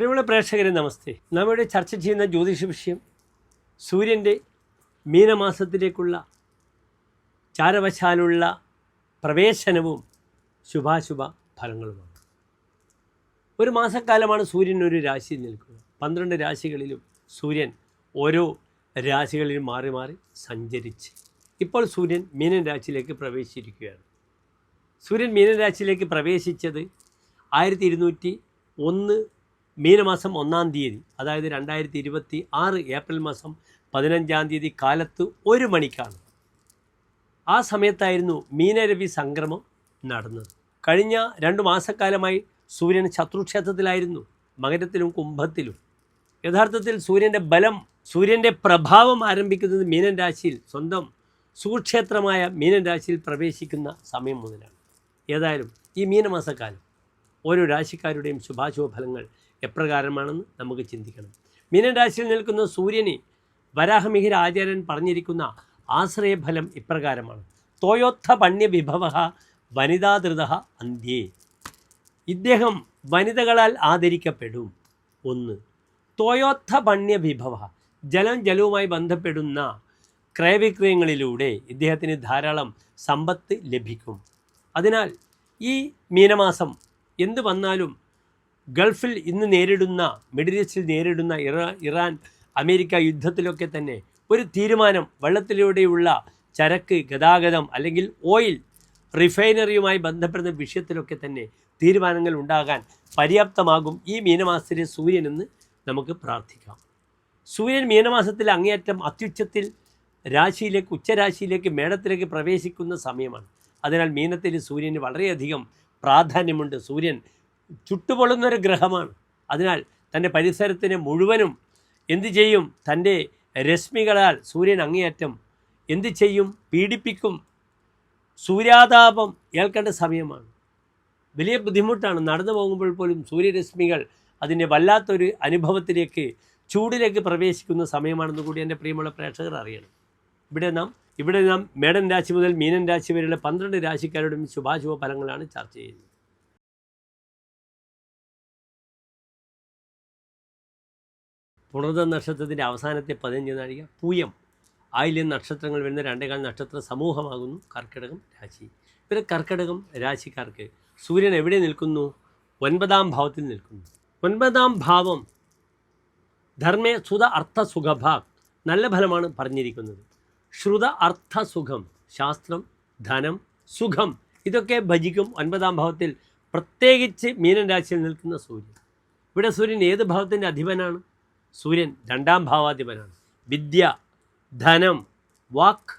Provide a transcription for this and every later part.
പ്രിയമുള്ള പ്രേക്ഷകരെ നമസ്തേ. നമ്മുടെ ചർച്ച ചെയ്യുന്ന ജ്യോതിഷ വിഷയം സൂര്യൻ്റെ മീനമാസത്തിലേക്കുള്ള ചാരവശാലുള്ള പ്രവേശനവും ശുഭാശുഭ ഫലങ്ങളുമാണ്. ഒരു മാസക്കാലമാണ് സൂര്യൻ ഒരു രാശിയിൽ നിൽക്കുക. 12 രാശികളിലും സൂര്യൻ ഓരോ രാശികളിലും മാറി മാറി സഞ്ചരിച്ച് ഇപ്പോൾ സൂര്യൻ മീനൻ രാശിയിലേക്ക് പ്രവേശിച്ചിരിക്കുകയാണ്. സൂര്യൻ മീനൻ രാശിയിലേക്ക് പ്രവേശിച്ചത് 1201 മീനമാസം 1-ാം തീയതി, അതായത് 2026 ഏപ്രിൽ മാസം 15-ാം തീയതി കാലത്ത് 1 മണിക്കാണ്. ആ സമയത്തായിരുന്നു മീനരവി സംക്രമം നടന്നത്. കഴിഞ്ഞ 2 മാസക്കാലമായി സൂര്യൻ ശത്രുക്ഷേത്രത്തിലായിരുന്നു, മകരത്തിലും കുംഭത്തിലും. യഥാർത്ഥത്തിൽ സൂര്യൻ്റെ ബലം, സൂര്യൻ്റെ പ്രഭാവം ആരംഭിക്കുന്നത് മീനൻ രാശിയിൽ, സ്വന്തം സുക്ഷേത്രമായ മീനൻ രാശിയിൽ പ്രവേശിക്കുന്ന സമയം മുതലാണ്. ഏതായാലും ഈ മീനമാസക്കാലം ഓരോ രാശിക്കാരുടെയും ശുഭാശുഭ ഫലങ്ങൾ എപ്രകാരമാണെന്ന് നമുക്ക് ചിന്തിക്കണം. മീനൻ രാശിയിൽ നിൽക്കുന്ന സൂര്യന് വരാഹമിഹിര ആചാര്യൻ പറഞ്ഞിരിക്കുന്ന ആശ്രയഫലം ഇപ്രകാരമാണ്: തോയോത്ഥ പണ്യ വിഭവ വനിതാധൃത അന്ത്യേ. ഇദ്ദേഹം വനിതകളാൽ ആദരിക്കപ്പെടും. 1. തോയോത്ഥ പണ്യ വിഭവ, ജലവുമായി ബന്ധപ്പെടുന്ന ക്രയവിക്രയങ്ങളിലൂടെ ഇദ്ദേഹത്തിന് ധാരാളം സമ്പത്ത് ലഭിക്കും. അതിനാൽ ഈ മീനമാസം എന്ത് വന്നാലും ഗൾഫിൽ ഇന്ന് നേരിടുന്ന, മിഡിൽ ഈസ്റ്റിൽ നേരിടുന്ന ഇറാൻ അമേരിക്ക യുദ്ധത്തിലൊക്കെ തന്നെ ഒരു തീരുമാനം, വെള്ളത്തിലൂടെയുള്ള ചരക്ക് ഗതാഗതം അല്ലെങ്കിൽ ഓയിൽ റിഫൈനറിയുമായി ബന്ധപ്പെടുന്ന വിഷയത്തിലൊക്കെ തന്നെ തീരുമാനങ്ങൾ ഉണ്ടാകാൻ പര്യാപ്തമാകും ഈ മീനമാസത്തിലെ സൂര്യനെന്ന് നമുക്ക് പ്രാർത്ഥിക്കാം. സൂര്യൻ മീനമാസത്തിൽ അങ്ങേയറ്റം അത്യുച്ചത്തിൽ രാശിയിലേക്ക്, ഉച്ചരാശിയിലേക്ക്, മേടത്തിലേക്ക് പ്രവേശിക്കുന്ന സമയമാണ്. അതിനാൽ മീനത്തിൽ സൂര്യന് വളരെയധികം പ്രാധാന്യമുണ്ട്. സൂര്യൻ ചുട്ടുപൊള്ളുന്നൊരു ഗ്രഹമാണ്. അതിനാൽ തൻ്റെ പരിസരത്തിനെ മുഴുവനും എന്ത് ചെയ്യും? തൻ്റെ രശ്മികളാൽ സൂര്യൻ അങ്ങേയറ്റം എന്ത് ചെയ്യും? പീഡിപ്പിക്കും. സൂര്യാതാപം ഏൽക്കേണ്ട സമയമാണ്. വലിയ ബുദ്ധിമുട്ടാണ്. നടന്നു പോകുമ്പോൾ പോലും സൂര്യരശ്മികൾ അതിൻ്റെ വല്ലാത്തൊരു അനുഭവത്തിലേക്ക്, ചൂടിലേക്ക് പ്രവേശിക്കുന്ന സമയമാണെന്ന് കൂടി എൻ്റെ പ്രിയമുള്ള പ്രേക്ഷകർ അറിയണം. ഇവിടെ നാം മേടൻ രാശി മുതൽ മീനൻ രാശി വരെയുള്ള 12 രാശിക്കാരുടെയും ശുഭാശുഭ ഫലങ്ങളാണ് ചർച്ച ചെയ്യുന്നത്. പുണർദ നക്ഷത്രത്തിൻ്റെ അവസാനത്തെ 15 നാഴിക, പൂയം, ആയില്യം നക്ഷത്രങ്ങൾ വരുന്ന 2 നക്ഷത്ര സമൂഹമാകുന്നു കർക്കിടകം രാശി. ഇവരെ കർക്കിടകം രാശിക്കാർക്ക് സൂര്യൻ എവിടെ നിൽക്കുന്നു? 9-ാം ഭാവത്തിൽ നിൽക്കുന്നു. 9-ാം ഭാവം ധർമ്മേ ശ്രുത അർത്ഥ സുഖഭാഗ്, നല്ല ഫലമാണ് പറഞ്ഞിരിക്കുന്നത്. ശ്രുത അർത്ഥ സുഖം, ശാസ്ത്രം, ധനം, സുഖം, ഇതൊക്കെ ഭജിക്കും 9-ാം ഭാവത്തിൽ, പ്രത്യേകിച്ച് മീനൻ രാശിയിൽ നിൽക്കുന്ന സൂര്യൻ. ഇവിടെ സൂര്യൻ ഏത് ഭാവത്തിൻ്റെ അധിപനാണ്? സൂര്യൻ 2-ാം ഭാവാധിപനാണ്. വിദ്യ, ധനം, വാക്ക്,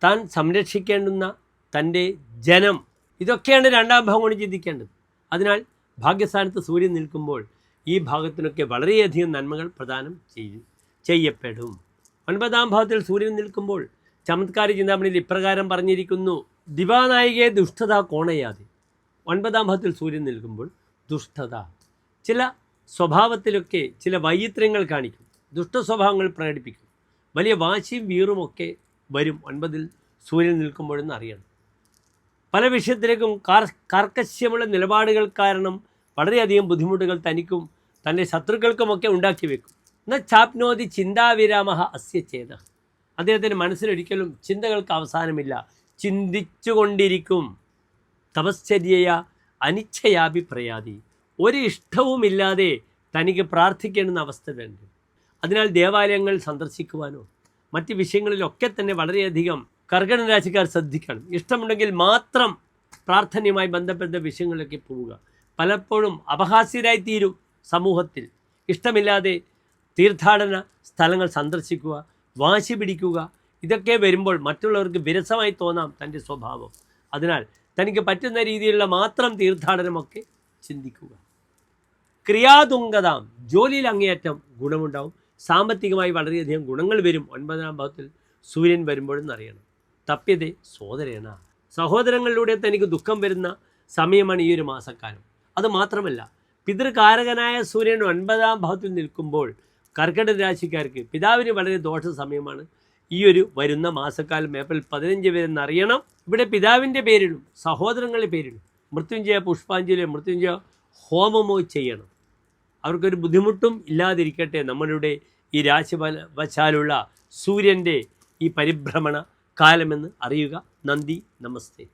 താൻ സംരക്ഷിക്കേണ്ടുന്ന തൻ്റെ ജനം, ഇതൊക്കെയാണ് 2-ാം ഭാവം കൊണ്ട് ചിന്തിക്കേണ്ടത്. അതിനാൽ ഭാഗ്യസ്ഥാനത്ത് സൂര്യൻ നിൽക്കുമ്പോൾ ഈ ഭാഗത്തിനൊക്കെ വളരെയധികം നന്മകൾ പ്രദാനം ചെയ്യപ്പെടും. 9-ാം ഭാവത്തിൽ സൂര്യൻ നിൽക്കുമ്പോൾ ചമത്കാരി ചിന്താമണിയിൽ ഇപ്രകാരം പറഞ്ഞിരിക്കുന്നു: ദിവാനായികയെ ദുഷ്ടത കോണയാതെ. 9-ാം ഭാവത്തിൽ സൂര്യൻ നിൽക്കുമ്പോൾ ദുഷ്ടത, ചില സ്വഭാവത്തിലൊക്കെ ചില വൈചിത്ര്യങ്ങൾ കാണിക്കും, ദുഷ്ടസ്വഭാവങ്ങൾ പ്രകടിപ്പിക്കും, വലിയ വാശിയും വീറുമൊക്കെ വരും 9-ൽ സൂര്യൻ നിൽക്കുമ്പോഴെന്ന് അറിയണം. പല വിഷയത്തിലേക്കും കാർക്കശ്യമുള്ള നിലപാടുകൾ കാരണം വളരെയധികം ബുദ്ധിമുട്ടുകൾ തനിക്കും തൻ്റെ ശത്രുക്കൾക്കുമൊക്കെ ഉണ്ടാക്കി വെക്കും. എന്നാൽ ചാപ്നോതി ചിന്താവിരാമ അസ്യ ചേത, അദ്ദേഹത്തിൻ്റെ മനസ്സിലൊരിക്കലും ചിന്തകൾക്ക് അവസാനമില്ല, ചിന്തിച്ചുകൊണ്ടിരിക്കും. തപശ്ചര്യയ അനിച്ഛയാഭിപ്രയാതി, ഒരു ഇഷ്ടവുമില്ലാതെ തനിക്ക് പ്രാർത്ഥിക്കേണ്ടുന്ന അവസ്ഥ വേണ്ടി. അതിനാൽ ദേവാലയങ്ങൾ സന്ദർശിക്കുവാനോ മറ്റ് വിഷയങ്ങളിലൊക്കെ തന്നെ വളരെയധികം കർക്കിടക രാശിക്കാർ ശ്രദ്ധിക്കണം. ഇഷ്ടമുണ്ടെങ്കിൽ മാത്രം പ്രാർത്ഥനയുമായി ബന്ധപ്പെട്ട വിഷയങ്ങളിലൊക്കെ പോവുക. പലപ്പോഴും അപഹാസ്യരായി തീരും സമൂഹത്തിൽ. ഇഷ്ടമില്ലാതെ തീർത്ഥാടന സ്ഥലങ്ങൾ സന്ദർശിക്കുക, വാശി പിടിക്കുക, ഇതൊക്കെ വരുമ്പോൾ മറ്റുള്ളവർക്ക് വിരസമായി തോന്നാം തൻ്റെ സ്വഭാവം. അതിനാൽ തനിക്ക് പറ്റുന്ന രീതിയിലുള്ള മാത്രം തീർത്ഥാടനമൊക്കെ ചിന്തിക്കുക. ക്രിയാതുങ്കതാം, ജോലിയിൽ അങ്ങേയറ്റം ഗുണമുണ്ടാവും. സാമ്പത്തികമായി വളരെയധികം ഗുണങ്ങൾ വരും 9-ാം ഭാവത്തിൽ സൂര്യൻ വരുമ്പോഴെന്നറിയണം. തപ്യതേ സോദരേണ, സഹോദരങ്ങളിലൂടെ തനിക്ക് ദുഃഖം വരുന്ന സമയമാണ് ഈ ഒരു മാസക്കാലം. അതുമാത്രമല്ല, പിതൃകാരകനായ സൂര്യൻ 9-ാം ഭാവത്തിൽ നിൽക്കുമ്പോൾ കർക്കിടക രാശിക്കാർക്ക് പിതാവിന് വളരെ ദോഷ സമയമാണ് ഈ ഒരു വരുന്ന മാസക്കാലം, ഏപ്രിൽ 15 വരെ എന്നറിയണം. ഇവിടെ പിതാവിൻ്റെ പേരിലും സഹോദരങ്ങളുടെ പേരിലും മൃത്യുഞ്ജയ പുഷ്പാഞ്ജലിയോ മൃത്യുഞ്ജയ ഹോമമോ ചെയ്യണം. അവർക്കൊരു ബുദ്ധിമുട്ടും ഇല്ലാതിരിക്കട്ടെ നമ്മളുടെ ഈ രാശി വശാലുള്ള സൂര്യൻ്റെ ഈ പരിഭ്രമണ കാലമെന്ന് അറിയുക. നന്ദി, നമസ്തേ.